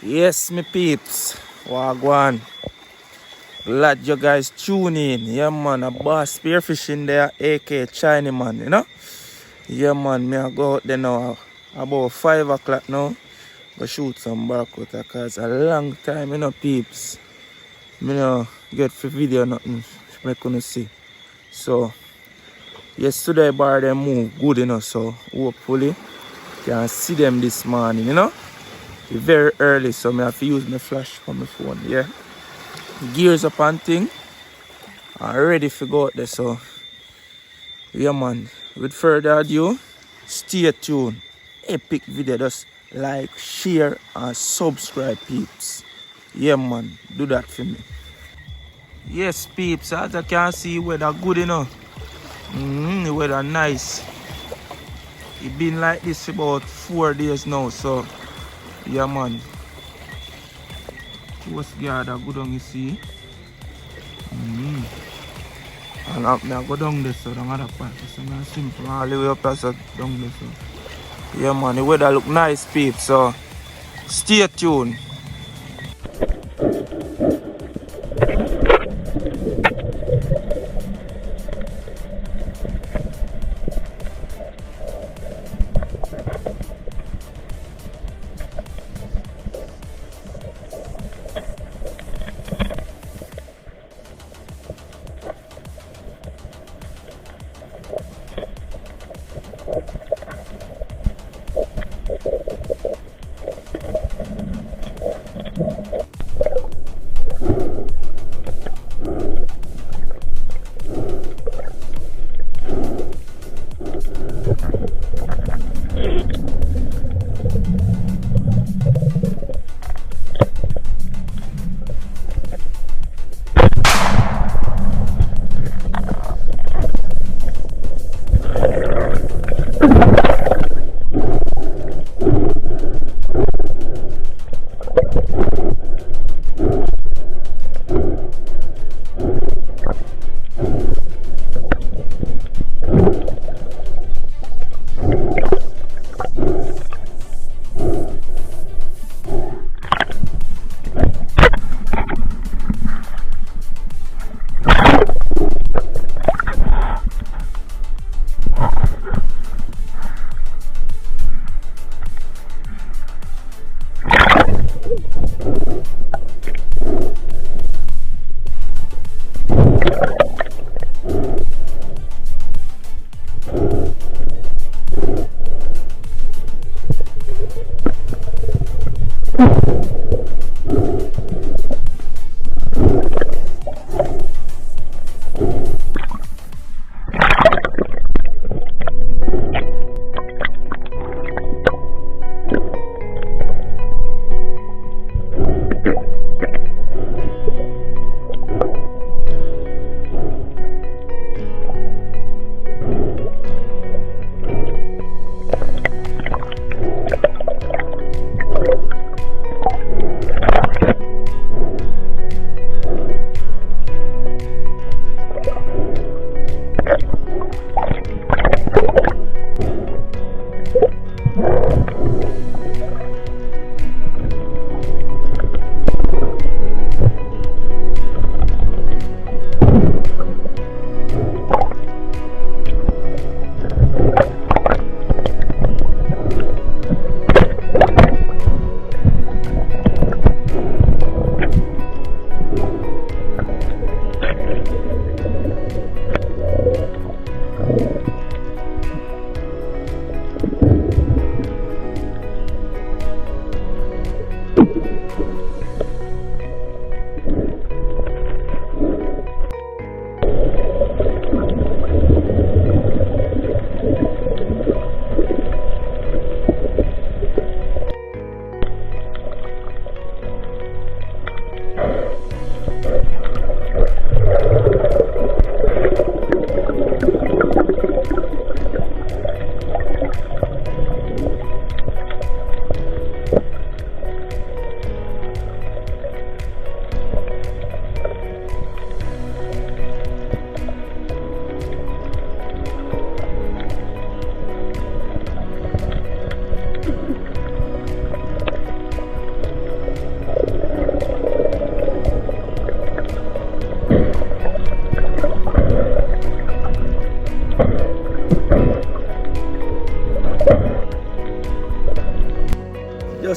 Yes, me peeps. Wagwan. Glad you guys tune in. Yeah, man. A boss spearfishing there, aka China man, you know? Yeah, man. Me I go out there now about 5 o'clock now. Go shoot some barracuda because a long time, you know, peeps. Me no get for video nothing. Me couldn't see. So, yesterday bar them move good, you know, so hopefully can see them this morning, you know? It's very early, so I have to use my flash for my phone, yeah? Gears up and thing. I'm ready to go out there, so yeah, man. With further ado, stay tuned. Epic video, just like, share, and subscribe, peeps. Yeah, man. Do that for me. Yes, peeps. As you can see, weather good, you know. The weather nice. It been like this for about 4 days now, so yeah, man. What's gather good on you see? And I go down there, so down other part. So I'm simple all the way up as down there, so yeah, man. The weather look nice, peeps. So stay tuned.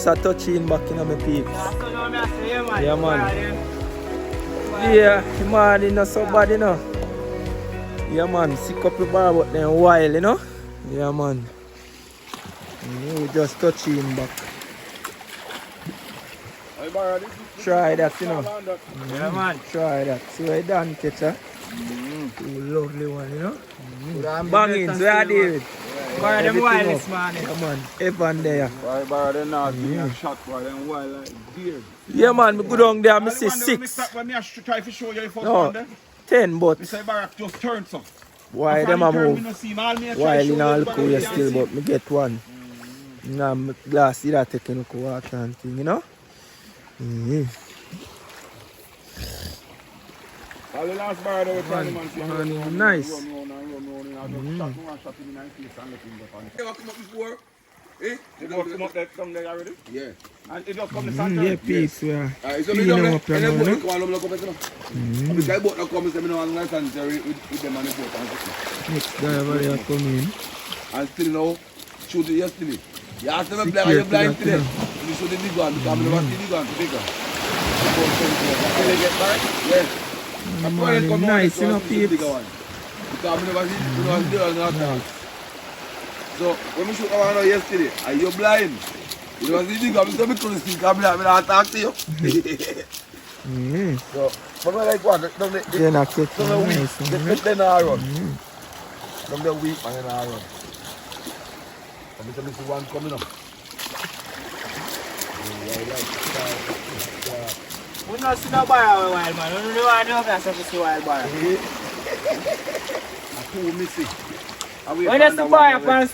just a touching back in my peeps. Yeah, Yeah, man. Yeah, man, it's not so bad, you know. Yeah, man, sick up the bar, but then wild, you know. Yeah, man. We just touch him back. Try that, you know. Yeah, man. Try that. See what you done, catcher. Two lovely one, you know. Banging, so I did. Barra them Everything wireless, up. man. Come on, Evan there. Why Barra them not give me a shot for them wild like deer? Yeah, man, me go down there, me see 6. When me try to show you the first No, one there, 10, but me say Barra just turn some. why them a move? While While in all cool still, but me get one. Now, my glass, you taking a water and thing, you know. All the last Barra they were trying to Man, nice. Ever come up before? Eh? They don't come up there, come there already? Yeah. And it don't come the sun Yeah, peace, we are so cleaning them up right now, you know. Because I bought no comments, I know I'm not sanitary with them on the boat. Next guy over there come in. And still now, shoot it yesterday. You asked them a blind, are you blind today? You shoot the big one, because I never see the big one, bigger. Can they get back? Yes. Man, nice, you know, peeps. Because I never see the one. So, when we shoot around yesterday, are you blind? You know, see the big one, I couldn't see, I'm not talk to you. So, but I like one, don't let Then I get the week, nice. then I run. From the week, and then I run. I'm going to see one coming up. We not see no barra wild, man. We don't know why no guys have to see wild barra. I too missing. When you see barra,